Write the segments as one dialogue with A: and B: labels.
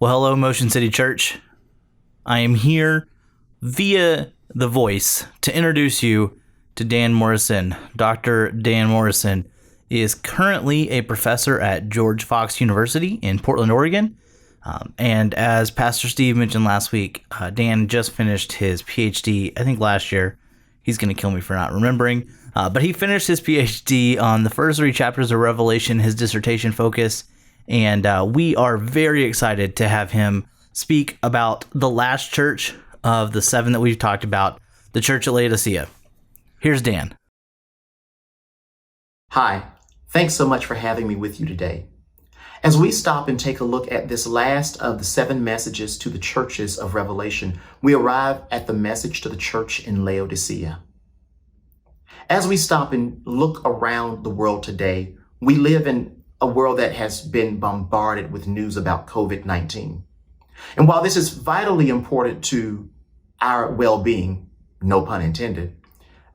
A: Well, hello, Motion City Church. I am here via the voice to introduce you to Dan Morrison. Dr. Dan Morrison is currently a professor at George Fox University in Portland, Oregon. And as Pastor Steve mentioned last week, Dan just finished his PhD, I think last year. He's going to kill me for not remembering. But he finished his PhD on the first 3 chapters of Revelation, his dissertation focus. And we are very excited to have him speak about the last church of the 7 that we've talked about, the church at Laodicea. Here's Dan.
B: Hi, thanks so much for having me with you today. As we stop and take a look at this last of the 7 messages to the churches of Revelation, we arrive at the message to the church in Laodicea. As we stop and look around the world today, we live in a world that has been bombarded with news about COVID-19. And while this is vitally important to our well-being, no pun intended,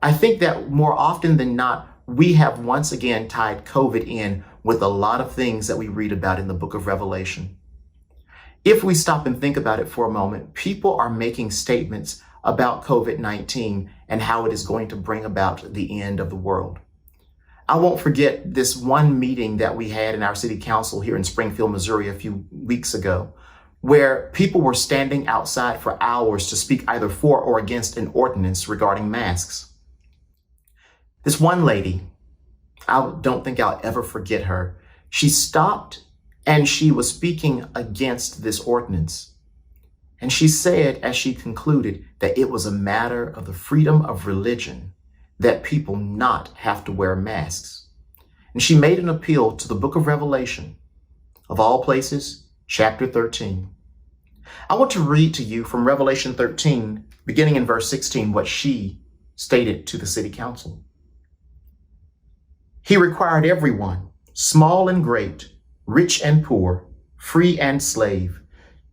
B: I think that more often than not, we have once again tied COVID in with a lot of things that we read about in the book of Revelation. If we stop and think about it for a moment, people are making statements about COVID-19 and how it is going to bring about the end of the world. I won't forget this one meeting that we had in our city council here in Springfield, Missouri a few weeks ago, where people were standing outside for hours to speak either for or against an ordinance regarding masks. This one lady, I don't think I'll ever forget her. She stopped and she was speaking against this ordinance. And she said, as she concluded, that it was a matter of the freedom of religion that people not have to wear masks. And she made an appeal to the book of Revelation, of all places, chapter 13. I want to read to you from Revelation 13, beginning in verse 16, what she stated to the city council. He required everyone, small and great, rich and poor, free and slave,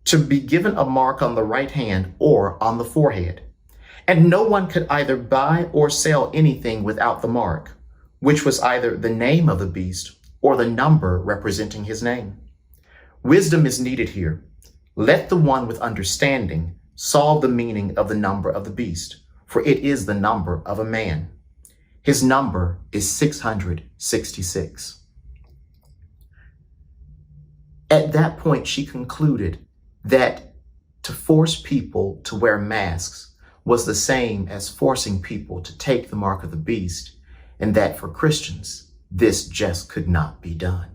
B: to be given a mark on the right hand or on the forehead. And no one could either buy or sell anything without the mark, which was either the name of the beast or the number representing his name. Wisdom is needed here. Let the one with understanding solve the meaning of the number of the beast, for it is the number of a man. His number is 666. At that point, she concluded that to force people to wear masks was the same as forcing people to take the mark of the beast, and that for Christians, this just could not be done.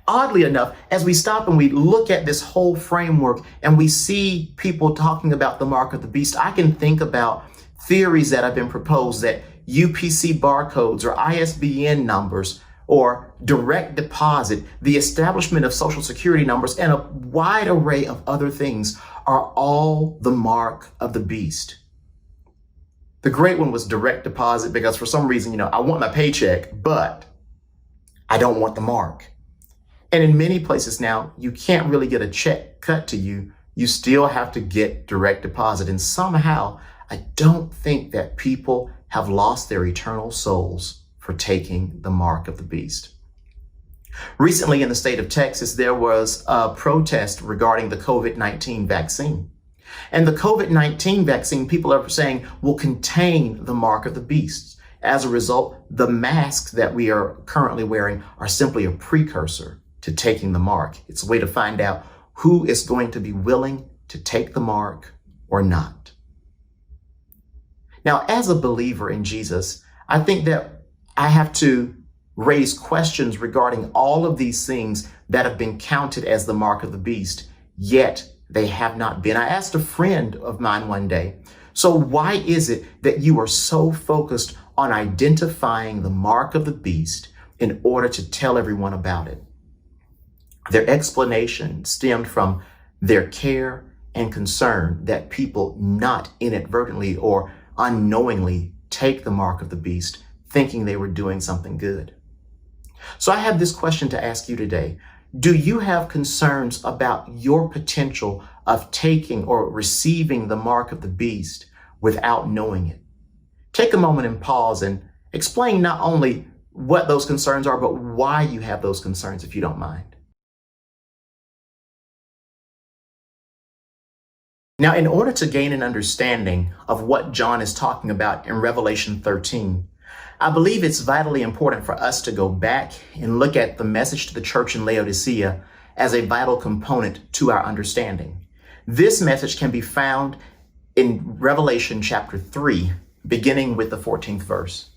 B: Oddly enough, as we stop and we look at this whole framework and we see people talking about the mark of the beast, I can think about theories that have been proposed that UPC barcodes or ISBN numbers or direct deposit, the establishment of social security numbers, and a wide array of other things are all the mark of the beast. The great one was direct deposit because for some reason, I want my paycheck, but I don't want the mark. And in many places now, you can't really get a check cut to you. You still have to get direct deposit. And somehow, I don't think that people have lost their eternal souls for taking the mark of the beast. Recently in the state of Texas, there was a protest regarding the COVID-19 vaccine. And the COVID-19 vaccine, people are saying, will contain the mark of the beast. As a result, the masks that we are currently wearing are simply a precursor to taking the mark. It's a way to find out who is going to be willing to take the mark or not. Now, as a believer in Jesus, I think that I have to raise questions regarding all of these things that have been counted as the mark of the beast, yet they have not been. I asked a friend of mine one day, so why is it that you are so focused on identifying the mark of the beast in order to tell everyone about it? Their explanation stemmed from their care and concern that people not inadvertently or unknowingly take the mark of the beast, thinking they were doing something good. So I have this question to ask you today. Do you have concerns about your potential of taking or receiving the mark of the beast without knowing it? Take a moment and pause and explain not only what those concerns are, but why you have those concerns, if you don't mind. Now, in order to gain an understanding of what John is talking about in Revelation 13, I believe it's vitally important for us to go back and look at the message to the church in Laodicea as a vital component to our understanding. This message can be found in Revelation chapter 3, beginning with the 14th verse.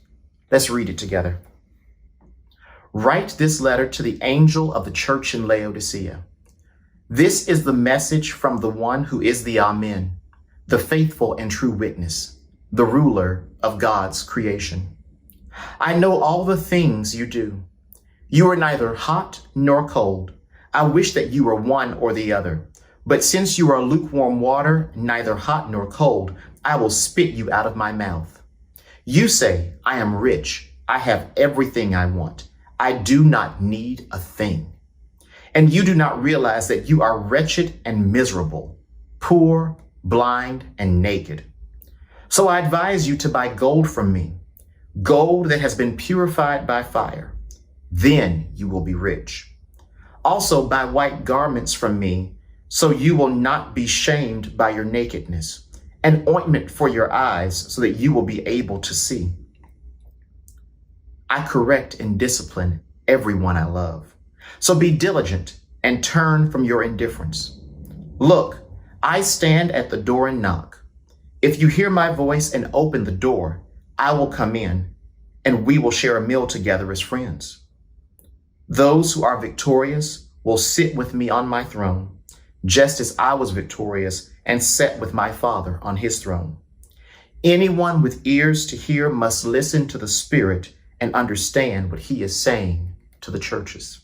B: Let's read it together. Write this letter to the angel of the church in Laodicea. This is the message from the one who is the Amen, the faithful and true witness, the ruler of God's creation. I know all the things you do. You are neither hot nor cold. I wish that you were one or the other. But since you are lukewarm water, neither hot nor cold, I will spit you out of my mouth. You say, I am rich. I have everything I want. I do not need a thing. And you do not realize that you are wretched and miserable, poor, blind, and naked. So I advise you to buy gold from me, gold that has been purified by fire. Then you will be rich. Also buy white garments from me, so you will not be shamed by your nakedness, and ointment for your eyes, so that you will be able to see. I correct and discipline everyone I love. So be diligent and turn from your indifference. Look, I stand at the door and knock. If you hear my voice and open the door, I will come in, and we will share a meal together as friends. Those who are victorious will sit with me on my throne, just as I was victorious and sat with my Father on his throne. Anyone with ears to hear must listen to the Spirit and understand what he is saying to the churches.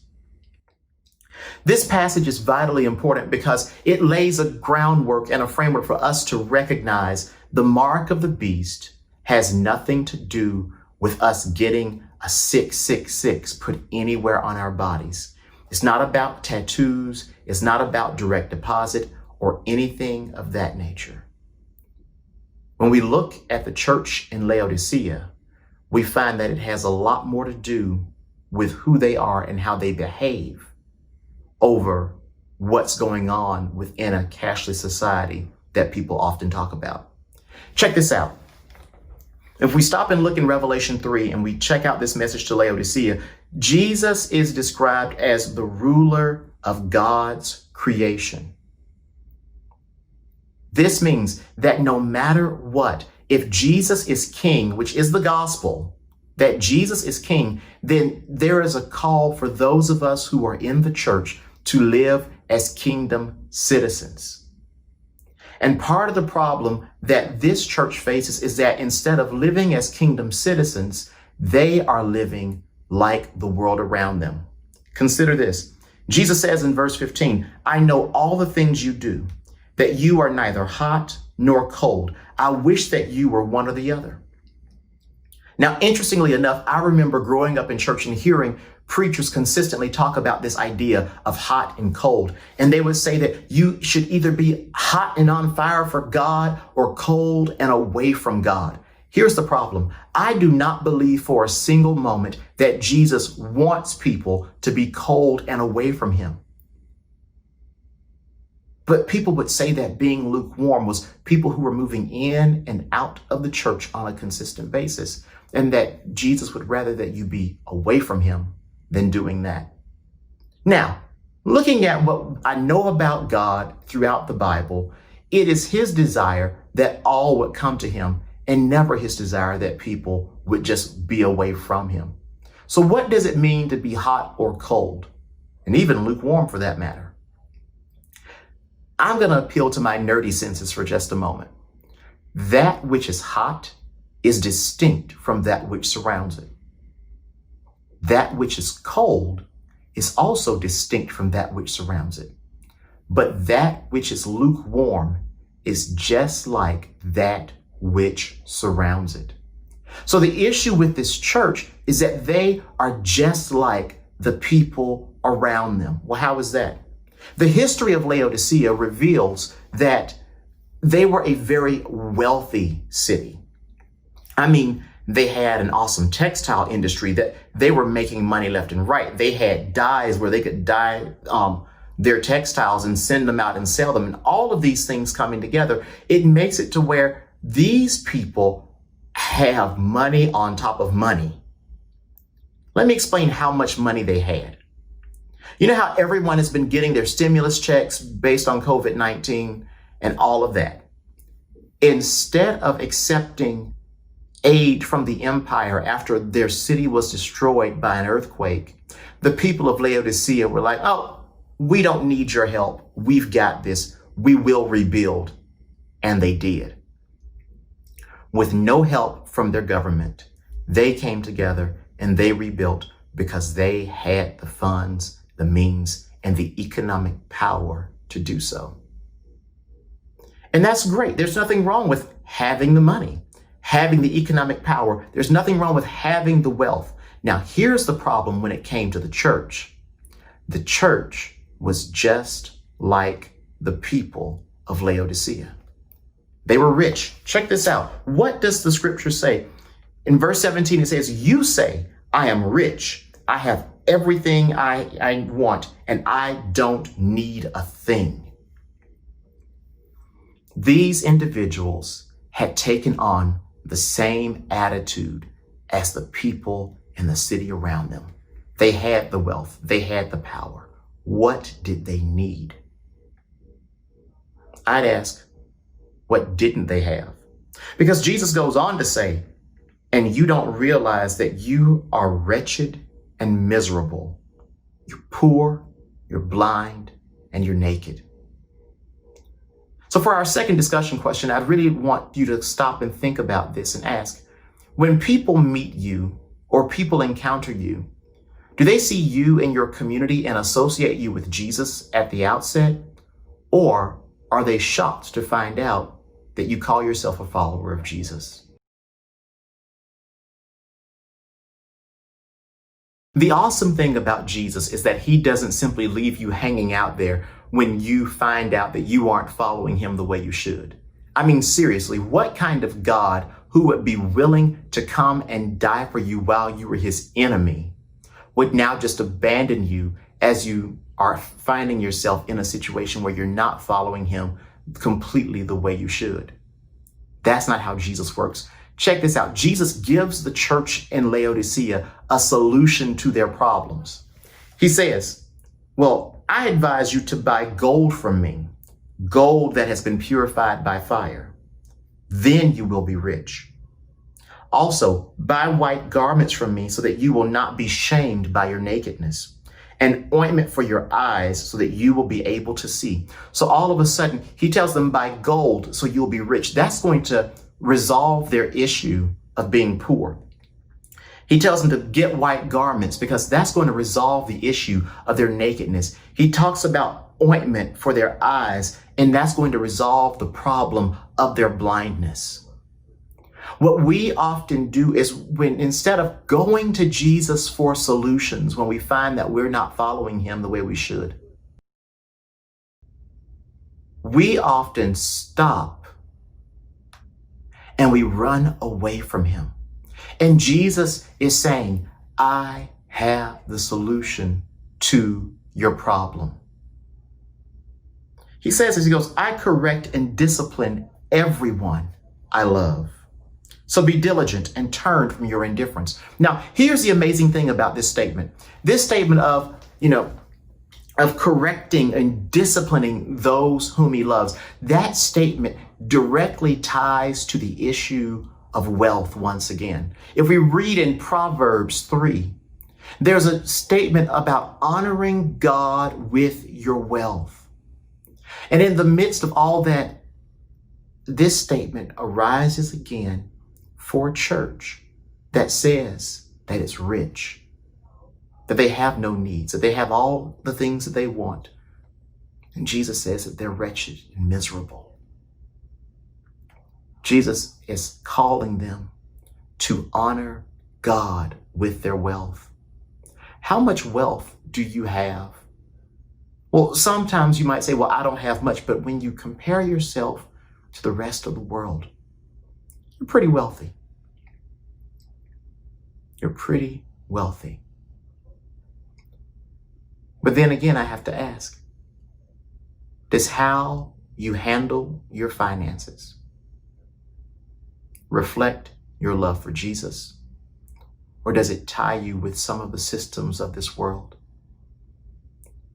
B: This passage is vitally important because it lays a groundwork and a framework for us to recognize the mark of the beast has nothing to do with us getting a 666 put anywhere on our bodies. It's not about tattoos. It's not about direct deposit or anything of that nature. When we look at the church in Laodicea, we find that it has a lot more to do with who they are and how they behave over what's going on within a cashless society that people often talk about. Check this out. If we stop and look in Revelation 3 and we check out this message to Laodicea, Jesus is described as the ruler of God's creation. This means that no matter what, if Jesus is king, which is the gospel, that Jesus is king, then there is a call for those of us who are in the church to live as kingdom citizens. And part of the problem that this church faces is that instead of living as kingdom citizens, they are living like the world around them. Consider this. Jesus says in verse 15, I know all the things you do, that you are neither hot nor cold. I wish that you were one or the other. Now, interestingly enough, I remember growing up in church and hearing preachers consistently talk about this idea of hot and cold. And they would say that you should either be hot and on fire for God or cold and away from God. Here's the problem. I do not believe for a single moment that Jesus wants people to be cold and away from him. But people would say that being lukewarm was people who were moving in and out of the church on a consistent basis, and that Jesus would rather that you be away from him than doing that. Now, looking at what I know about God throughout the Bible, it is his desire that all would come to him and never his desire that people would just be away from him. So what does it mean to be hot or cold, and even lukewarm for that matter? I'm going to appeal to my nerdy senses for just a moment. That which is hot is distinct from that which surrounds it. That which is cold is also distinct from that which surrounds it. But that which is lukewarm is just like that which surrounds it. So the issue with this church is that they are just like the people around them. Well, how is that? The history of Laodicea reveals that they were a very wealthy city. I mean, they had an awesome textile industry that they were making money left and right. They had dyes where they could dye their textiles and send them out and sell them. And all of these things coming together, it makes it to where these people have money on top of money. Let me explain how much money they had. You know how everyone has been getting their stimulus checks based on COVID-19 and all of that? Instead of accepting aid from the empire after their city was destroyed by an earthquake, the people of Laodicea were like, oh, we don't need your help. We've got this. We will rebuild. And they did. With no help from their government, they came together and they rebuilt because they had the funds, the means, and the economic power to do so. And that's great. There's nothing wrong with having the money, having the economic power. There's nothing wrong with having the wealth. Now, here's the problem when it came to the church. The church was just like the people of Laodicea. They were rich. Check this out. What does the scripture say? In verse 17, it says, you say, I am rich. I have everything I want, and I don't need a thing. These individuals had taken on the same attitude as the people in the city around them. They had the wealth. They had the power. What did they need? I'd ask, what didn't they have? Because Jesus goes on to say, and you don't realize that you are wretched and miserable. You're poor, you're blind, and you're naked. So for our second discussion question, I'd really want you to stop and think about this and ask, when people meet you or people encounter you, do they see you in your community and associate you with Jesus at the outset? Or are they shocked to find out that you call yourself a follower of Jesus? The awesome thing about Jesus is that he doesn't simply leave you hanging out there when you find out that you aren't following him the way you should. I mean, seriously, what kind of God who would be willing to come and die for you while you were his enemy would now just abandon you as you are finding yourself in a situation where you're not following him completely the way you should? That's not how Jesus works. Check this out. Jesus gives the church in Laodicea a solution to their problems. He says, well, I advise you to buy gold from me, gold that has been purified by fire. Then you will be rich. Also, buy white garments from me so that you will not be shamed by your nakedness, and ointment for your eyes so that you will be able to see. So all of a sudden, he tells them buy gold so you'll be rich. That's going to resolve their issue of being poor. He tells them to get white garments because that's going to resolve the issue of their nakedness. He talks about ointment for their eyes, and that's going to resolve the problem of their blindness. What we often do is when instead of going to Jesus for solutions, when we find that we're not following him the way we should, we often stop and we run away from him. And Jesus is saying, I have the solution to your problem. He says, as he goes, I correct and discipline everyone I love. So be diligent and turn from your indifference. Now, here's the amazing thing about this statement. This statement of correcting and disciplining those whom he loves, that statement directly ties to the issue of wealth once again. If we read in Proverbs 3, there's a statement about honoring God with your wealth. And in the midst of all that, this statement arises again for a church that says that it's rich, that they have no needs, that they have all the things that they want. And Jesus says that they're wretched and miserable. Jesus is calling them to honor God with their wealth. How much wealth do you have? Well, sometimes you might say, well, I don't have much, but when you compare yourself to the rest of the world, you're pretty wealthy. You're pretty wealthy. But then again, I have to ask, Does how you handle your finances reflect your love for Jesus? Or does it tie you with some of the systems of this world?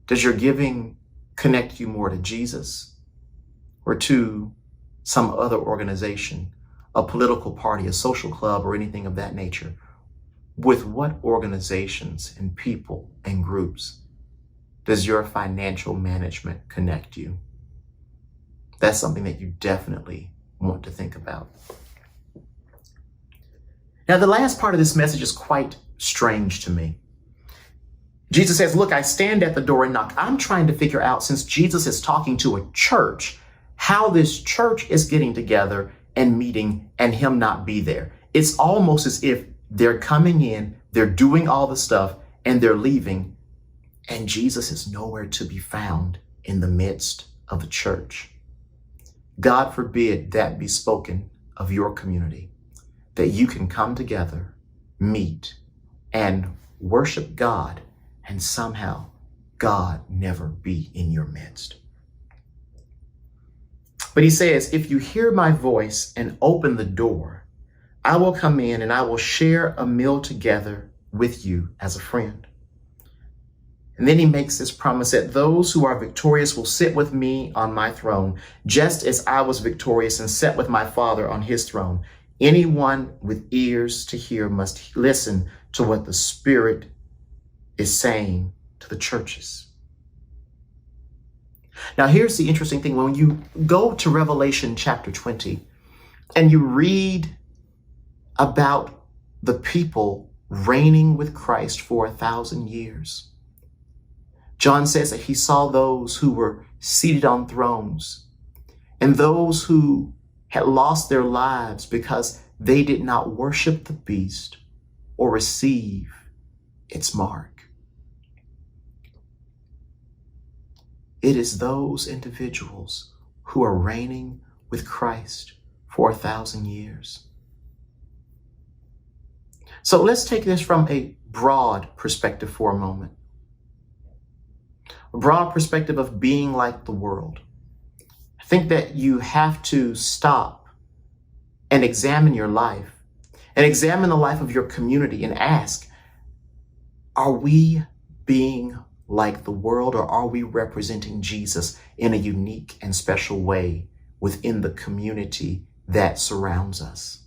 B: Does your giving connect you more to Jesus or to some other organization, a political party, a social club, or anything of that nature? With what organizations and people and groups does your financial management connect you? That's something that you definitely want to think about. Now, the last part of this message is quite strange to me. Jesus says, look, I stand at the door and knock. I'm trying to figure out, since Jesus is talking to a church, how this church is getting together and meeting and him not be there. It's almost as if they're coming in, they're doing all the stuff, and they're leaving, and Jesus is nowhere to be found in the midst of the church. God forbid that be spoken of your community, that you can come together, meet, and worship God, and somehow God never be in your midst. But he says, if you hear my voice and open the door, I will come in and I will share a meal together with you as a friend. And then he makes this promise that those who are victorious will sit with me on my throne, just as I was victorious and sat with my Father on his throne. Anyone with ears to hear must listen to what the Spirit is saying to the churches. Now, here's the interesting thing. When you go to Revelation chapter 20 and you read about the people reigning with Christ for 1,000 years, John says that he saw those who were seated on thrones and those who had lost their lives because they did not worship the beast or receive its mark. It is those individuals who are reigning with Christ for 1,000 years. So let's take this from a broad perspective for a moment. A broad perspective of being like the world. I think that you have to stop and examine your life and examine the life of your community and ask, are we being like the world, or are we representing Jesus in a unique and special way within the community that surrounds us?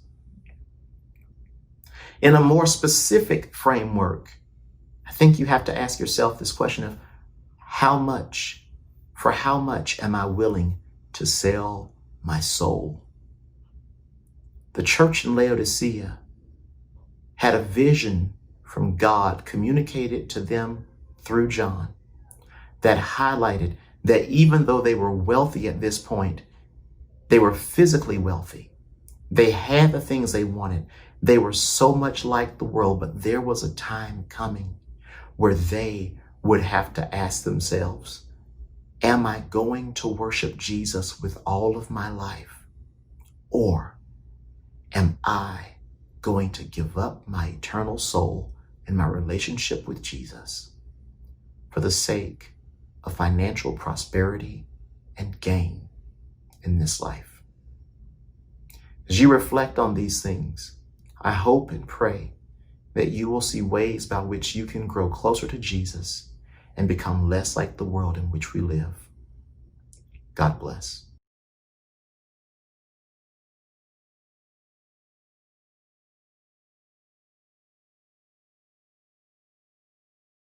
B: In a more specific framework, I think you have to ask yourself this question of for how much am I willing to sell my soul? The church in Laodicea had a vision from God communicated to them through John that highlighted that even though they were wealthy at this point, they were physically wealthy. They had the things they wanted. They were so much like the world, but there was a time coming where they would have to ask themselves, am I going to worship Jesus with all of my life? Or am I going to give up my eternal soul and my relationship with Jesus for the sake of financial prosperity and gain in this life? As you reflect on these things, I hope and pray that you will see ways by which you can grow closer to Jesus and become less like the world in which we live. God bless.